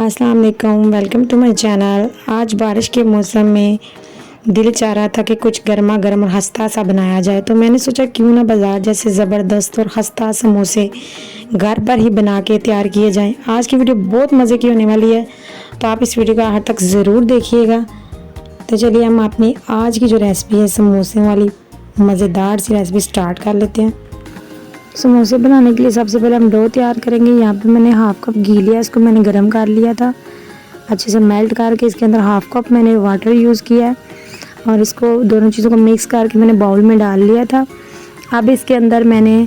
अस्सलाम वालेकुम, welcome to my channel. आज बारिश के मौसम में दिल चाह रहा था कि कुछ गर्मा गर्म और खस्ता सा बनाया जाए, तो मैंने सोचा क्यों ना बाज़ार जैसे ज़बरदस्त और खस्ता समोसे घर पर ही बना के तैयार किए जाएं। आज की वीडियो बहुत मज़े की होने वाली है, तो आप इस वीडियो को आखिर तक ज़रूर देखिएगा। तो चलिए हम अपनी आज की जो रेसिपी है समोसे वाली मज़ेदार सी रेसिपी स्टार्ट कर लेते हैं। समोसे बनाने के लिए सबसे पहले हम डो तैयार करेंगे। यहाँ पे मैंने हाफ कप घी लिया, इसको मैंने गरम कर लिया था अच्छे से मेल्ट करके। इसके अंदर हाफ कप मैंने वाटर यूज़ किया है और इसको दोनों चीज़ों को मिक्स करके मैंने बाउल में डाल लिया था। अब इसके अंदर मैंने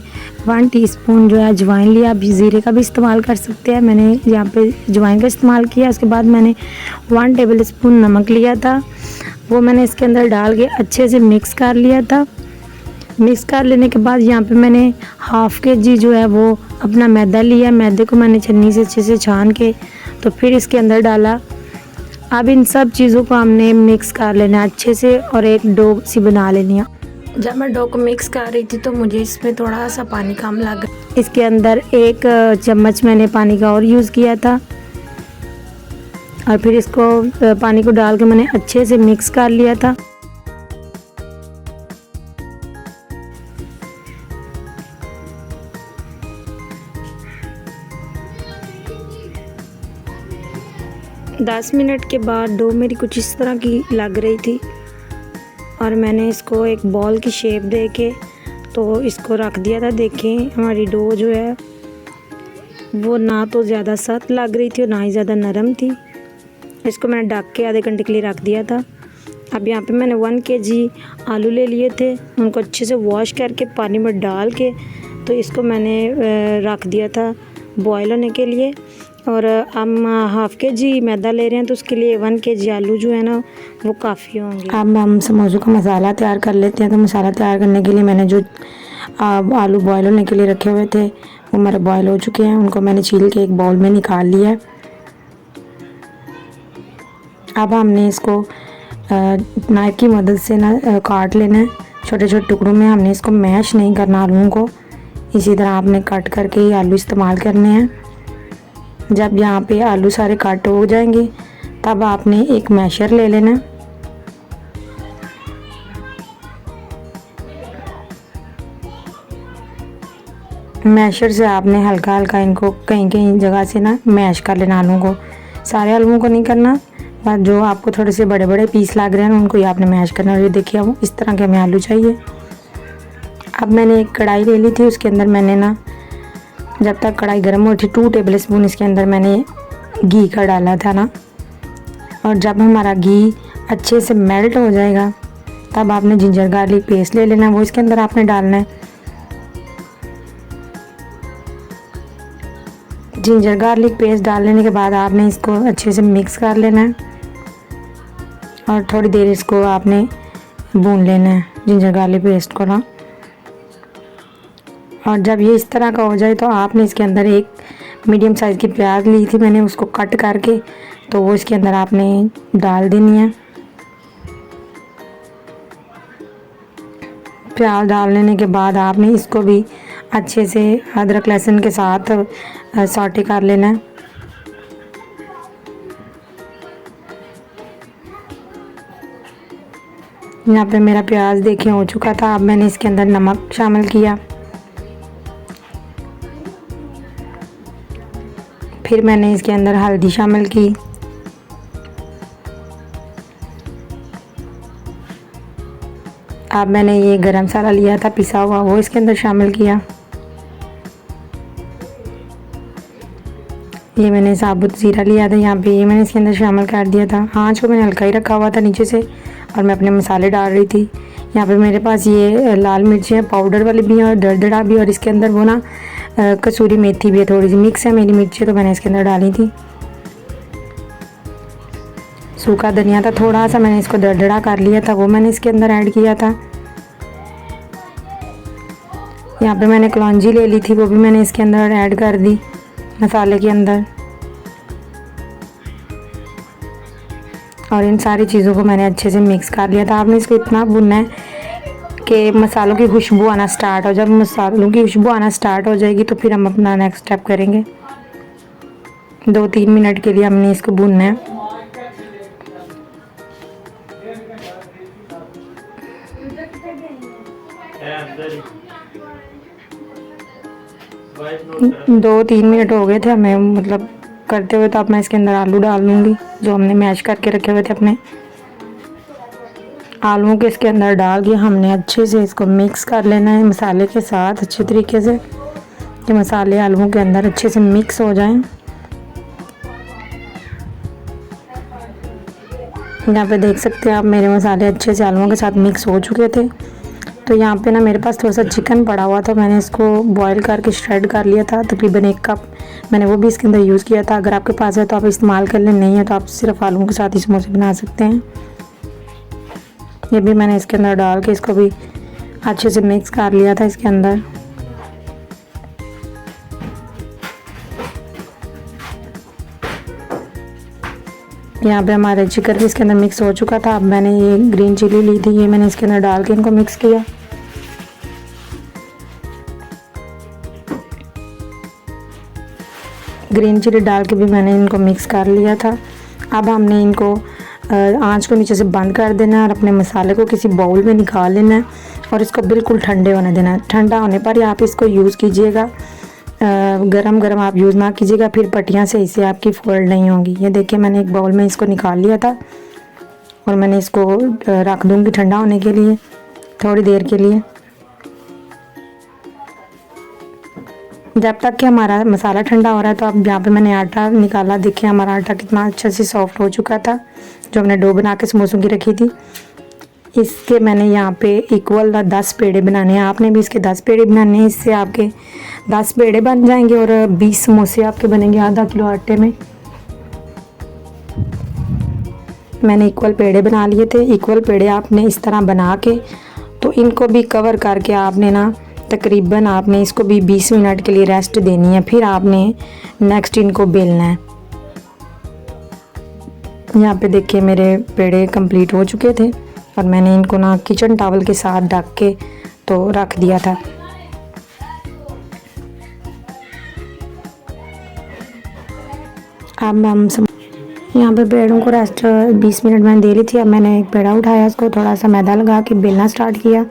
1 टीस्पून जो है अजवाइन लिया। आप ज़ीरे का भी इस्तेमाल कर सकते हैं, मैंने यहाँ पे अजवाइन का इस्तेमाल किया। उसके बाद मैंने 1 टेबल स्पून नमक लिया था, वो मैंने इसके अंदर डाल के अच्छे से मिक्स कर लिया था। मिक्स कर लेने के बाद यहाँ पे मैंने हाफ kg जो है वो अपना मैदा लिया। मैदे को मैंने छन्नी से अच्छे से छान के तो फिर इसके अंदर डाला। अब इन सब चीज़ों को हमने मिक्स कर लेना अच्छे से और एक डो सी बना लेनी है। जब मैं डो को मिक्स कर रही थी तो मुझे इसमें थोड़ा सा पानी कम लगा। इसके अंदर 1 चम्मच मैंने पानी का और यूज़ किया था और फिर इसको पानी को डाल के मैंने अच्छे से मिक्स कर लिया था। दस मिनट के बाद डो मेरी कुछ इस तरह की लग रही थी और मैंने इसको एक बॉल की शेप दे के तो इसको रख दिया था। देखें हमारी डो जो है वो ना तो ज़्यादा सख्त लग रही थी और ना ही ज़्यादा नरम थी। इसको मैंने ढक के आधे घंटे के लिए रख दिया था। अब यहाँ पे मैंने 1 kg आलू ले लिए थे, उनको अच्छे से वॉश करके पानी में डाल के तो इसको मैंने रख दिया था बॉयल होने के लिए। और हम हाफ kg मैदा ले रहे हैं तो उसके लिए 1 kg आलू जो है ना वो काफ़ी होंगे। अब हम समोसों का मसाला तैयार कर लेते हैं। तो मसाला तैयार करने के लिए मैंने जो आलू बॉयल होने के लिए रखे हुए थे वो मेरे बॉयल हो चुके हैं, उनको मैंने छील के एक बाउल में निकाल लिया है। अब हमने इसको नाइफ की मदद से ना काट लेना है छोटे छोटे टुकड़ों में। हमने इसको मैश नहीं करना आलूओं को, इसी तरह आपने कट करके ही आलू इस्तेमाल करने हैं। जब यहाँ पे आलू सारे कट हो जाएंगे तब आपने एक मैशर ले लेना। मैशर से आपने हल्का हल्का इनको कहीं कहीं जगह से ना मैश कर लेना आलूओं को। सारे आलूओं को नहीं करना, बस जो आपको थोड़े से बड़े बड़े पीस लग रहे हैं उनको ही आपने मैश करना। और ये देखिए वो इस तरह के हमें आलू चाहिए। अब मैंने एक कढ़ाई ले ली थी, उसके अंदर मैंने ना जब तक कढ़ाई गर्म हो थी 2 टेबल स्पून इसके अंदर मैंने घी का डाला था ना। और जब हमारा घी अच्छे से मेल्ट हो जाएगा तब आपने जिंजर गार्लिक पेस्ट ले लेना, वो इसके अंदर आपने डालना है। जिंजर गार्लिक पेस्ट डाल लेने के बाद आपने इसको अच्छे से मिक्स कर लेना है और थोड़ी देर इसको आपने भून लेना है जिंजर गार्लिक पेस्ट को ना। और जब ये इस तरह का हो जाए तो आपने इसके अंदर एक मीडियम साइज़ की प्याज ली थी मैंने, उसको कट करके तो वो इसके अंदर आपने डाल देनी है। प्याज डाल लेने के बाद आपने इसको भी अच्छे से अदरक लहसुन के साथ सॉटे कर लेना है। यहाँ पे मेरा प्याज देखिए हो चुका था। अब मैंने इसके अंदर नमक शामिल किया, फिर मैंने इसके अंदर हल्दी शामिल की, अब मैंने ये गरम मसाला लिया था पिसा हुआ वो इसके अंदर शामिल किया। ये मैंने साबुत ज़ीरा लिया था यहाँ पे, ये मैंने इसके अंदर शामिल कर दिया था। आँच को मैंने हल्का ही रखा हुआ था नीचे से और मैं अपने मसाले डाल रही थी। यहाँ पे मेरे पास ये लाल मिर्चें पाउडर वाली भी हैं और दरदरा भी, और इसके अंदर वो ना कसूरी मेथी भी है, थोड़ी सी मिक्स है मेरी मिर्चें तो मैंने इसके अंदर डाली थी। सूखा धनिया था थोड़ा सा, मैंने इसको दरदरा कर लिया था, वो मैंने इसके अंदर ऐड किया था। यहाँ पे मैंने कलौंजी ले ली थी, वो भी मैंने इसके अंदर ऐड कर दी मसाले के अंदर। और इन सारी चीज़ों को मैंने अच्छे से मिक्स कर लिया था। आपने इसको इतना भुनना है कि मसालों की खुशबू आना स्टार्ट हो। जब मसालों की खुशबू आना स्टार्ट हो जाएगी तो फिर हम अपना नेक्स्ट स्टेप करेंगे। 2-3 मिनट के लिए हमने इसको भूनना है। दो 3 मिनट हो गए थे हमें मतलब करते हुए। तो अब मैं इसके अंदर आलू डाल दूँगी जो हमने मैश करके रखे हुए थे अपने। आलूओं के इसके अंदर डाल के हमने अच्छे से इसको मिक्स कर लेना है मसाले के साथ अच्छे तरीके से, कि मसाले आलूओं के अंदर अच्छे से मिक्स हो जाएं। यहाँ पे देख सकते हैं आप मेरे मसाले अच्छे से आलूओं के साथ मिक्स हो चुके थे। तो यहाँ पे ना मेरे पास थोड़ा सा चिकन पड़ा हुआ था, मैंने इसको बॉईल करके श्रेड कर लिया था, तकरीबन 1 कप मैंने वो भी इसके अंदर यूज़ किया था। अगर आपके पास है तो आप इस्तेमाल कर लें, नहीं है तो आप सिर्फ आलूओं के साथ ही समोसे बना सकते हैं। ये भी मैंने इसके अंदर डाल के इसको भी अच्छे से मिक्स कर लिया था इसके अंदर। यहाँ पे हमारा चिकन भी इसके अंदर मिक्स हो चुका था। अब मैंने ये ग्रीन चिली ली थी, ये मैंने इसके अंदर डाल के इनको मिक्स किया। ग्रीन चिली डाल के भी मैंने इनको मिक्स कर लिया था। अब हमने इनको आंच को नीचे से बंद कर देना है और अपने मसाले को किसी बाउल में निकाल लेना है और इसको बिल्कुल ठंडे होने देना है। ठंडा होने पर ही आप इसको यूज़ कीजिएगा, गरम गरम आप यूज़ ना कीजिएगा, फिर पट्टियाँ सही से आपकी फोल्ड नहीं होंगी। ये देखिए मैंने एक बाउल में इसको निकाल लिया था और मैंने इसको रख दूँगी ठंडा होने के लिए थोड़ी देर के लिए, जब तक कि हमारा मसाला ठंडा हो रहा है। तो अब यहाँ पे मैंने आटा निकाला, देखिए हमारा आटा कितना अच्छा से सॉफ्ट हो चुका था, जो हमने डो बना के समोसों की रखी थी। इसके मैंने यहाँ पे इक्वल 10 पेड़े बनाने हैं, आपने भी इसके 10 पेड़े बनाने हैं। इससे आपके 10 पेड़े बन जाएंगे और 20 समोसे आपके बनेंगे आधा किलो आटे में। मैंने इक्वल पेड़े बना लिए थे। इक्वल पेड़े आपने इस तरह बना के तो इनको भी कवर करके आपने ना तकरीबन आपने इसको भी 20 मिनट के लिए रेस्ट देनी है, फिर आपने नेक्स्ट इनको बेलना है। यहाँ पे देखिए मेरे पेड़े कंप्लीट हो चुके थे और मैंने इनको ना किचन टॉवल के साथ ढक के तो रख दिया था। अब हम यहाँ पे पेड़ों को रेस्ट 20 मिनट मैंने दे ली थी। अब मैंने एक पेड़ा उठाया, उसको थोड़ा सा मैदा लगा के बेलना स्टार्ट किया।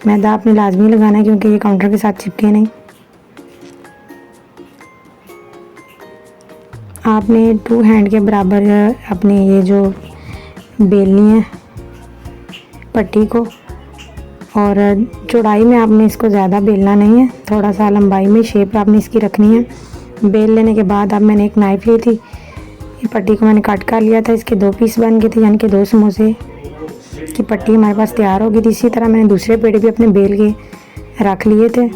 मैदा आपने लाजमी लगाना है क्योंकि ये काउंटर के साथ चिपके नहीं। आपने 2 हैंड के बराबर अपनी ये जो बेलनी है पट्टी को, और चौड़ाई में आपने इसको ज़्यादा बेलना नहीं है, थोड़ा सा लंबाई में शेप आपने इसकी रखनी है। बेल लेने के बाद अब मैंने एक नाइफ़ ली थी, ये पट्टी को मैंने कट कर लिया था। इसके 2 पीस बन गए थे, यानी कि 2 समोसे की पट्टी हमारे पास तैयार हो गई थी। इसी तरह मैंने दूसरे पेड़े भी अपने बेल के रख लिए थे।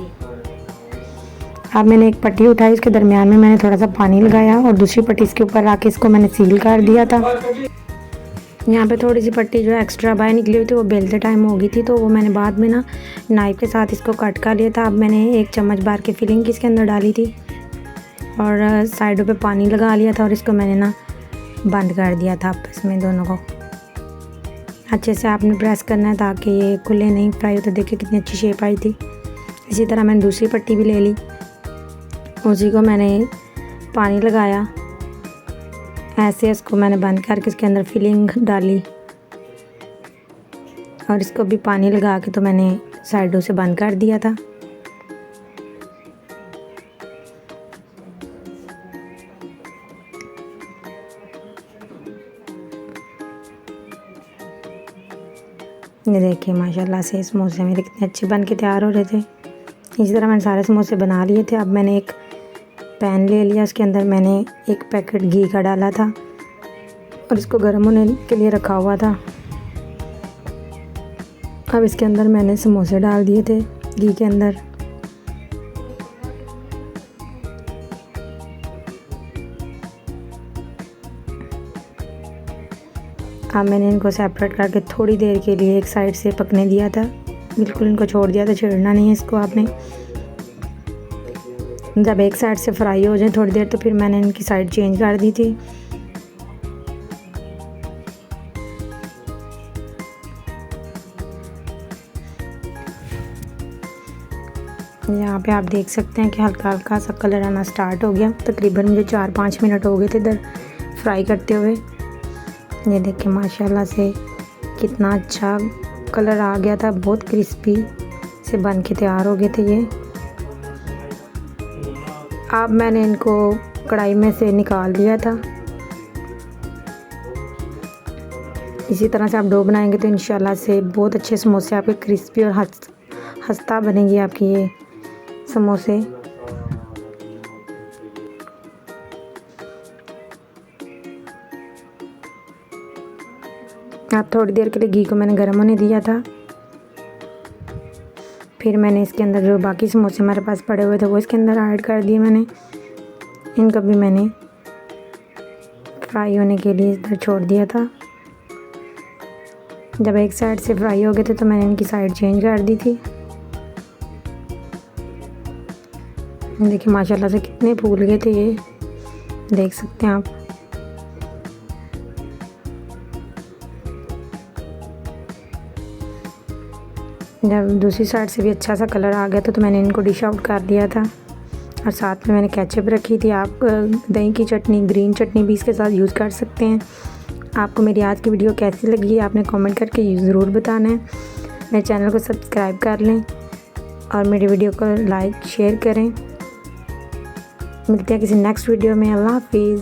अब मैंने एक पट्टी उठाई, इसके दरमियान में मैंने थोड़ा सा पानी लगाया और दूसरी पट्टी इसके ऊपर रख के इसको मैंने सील कर दिया था। यहाँ पे थोड़ी सी पट्टी जो एक्स्ट्रा बाहर निकली हुई थी वो बेलते टाइम हो गई थी, तो वो मैंने बाद में ना नाइफ के साथ इसको कट कर लिया था। अब मैंने 1 चम्मच भर के फिलिंग इसके अंदर डाली थी और साइडों पे पानी लगा लिया था और इसको मैंने ना बंद कर दिया था आपस में दोनों को। अच्छे से आपने प्रेस करना है ताकि ये खुले नहीं फ्राई होते। देखिए कितनी अच्छी शेप आई थी। इसी तरह मैंने दूसरी पट्टी भी ले ली, उसी को मैंने पानी लगाया, ऐसे इसको मैंने बंद करके इसके अंदर फिलिंग डाली और इसको भी पानी लगा के तो मैंने साइडों से बंद कर दिया था। ये देखिए माशाल्लाह से समोसे मेरे कितने अच्छे बन के तैयार हो रहे थे। इसी तरह मैंने सारे समोसे बना लिए थे। अब मैंने एक पैन ले लिया, उसके अंदर मैंने 1 पैकेट घी का डाला था और इसको गर्म होने के लिए रखा हुआ था। अब इसके अंदर मैंने समोसे डाल दिए थे घी के अंदर। अब मैंने इनको सेपरेट करके थोड़ी देर के लिए एक साइड से पकने दिया था, बिल्कुल इनको छोड़ दिया था, छेड़ना नहीं है इसको आपने। जब एक साइड से फ्राई हो जाए थोड़ी देर तो फिर मैंने इनकी साइड चेंज कर दी थी। यहाँ पे आप देख सकते हैं कि हल्का हल्का सा कलर आना स्टार्ट हो गया। तकरीबन मुझे 4-5 मिनट हो गए थे इधर फ्राई करते हुए। ये देखिए माशाल्लाह से कितना अच्छा कलर आ गया था, बहुत क्रिस्पी से बन के तैयार हो गए थे ये। अब मैंने इनको कढ़ाई में से निकाल लिया था। इसी तरह से आप डो बनाएंगे तो इंशाल्लाह से बहुत अच्छे समोसे आपके क्रिस्पी और खस्ता बनेंगी आपकी ये समोसे। आप थोड़ी देर के लिए घी को मैंने गर्म होने दिया था। फिर मैंने इसके अंदर जो बाकी समोसे हमारे पास पड़े हुए थे वो इसके अंदर ऐड कर दिए मैंने। इनको भी मैंने फ्राई होने के लिए इधर छोड़ दिया था। जब एक साइड से फ्राई हो गए थे तो मैंने इनकी साइड चेंज कर दी थी। देखिए माशाल्लाह से कितने फूल गए थे ये, देख सकते हैं आप। जब दूसरी साइड से भी अच्छा सा कलर आ गया था तो मैंने इनको डिश आउट कर दिया था। और साथ में मैंने केचप रखी थी। आप दही की चटनी, ग्रीन चटनी भी इसके साथ यूज़ कर सकते हैं। आपको मेरी आज की वीडियो कैसी लगी आपने कमेंट करके ज़रूर बताना है। मेरे चैनल को सब्सक्राइब कर लें और मेरी वीडियो को लाइक शेयर करें। मिलते हैं किसी नेक्स्ट वीडियो में। अल्लाह हाफिज़।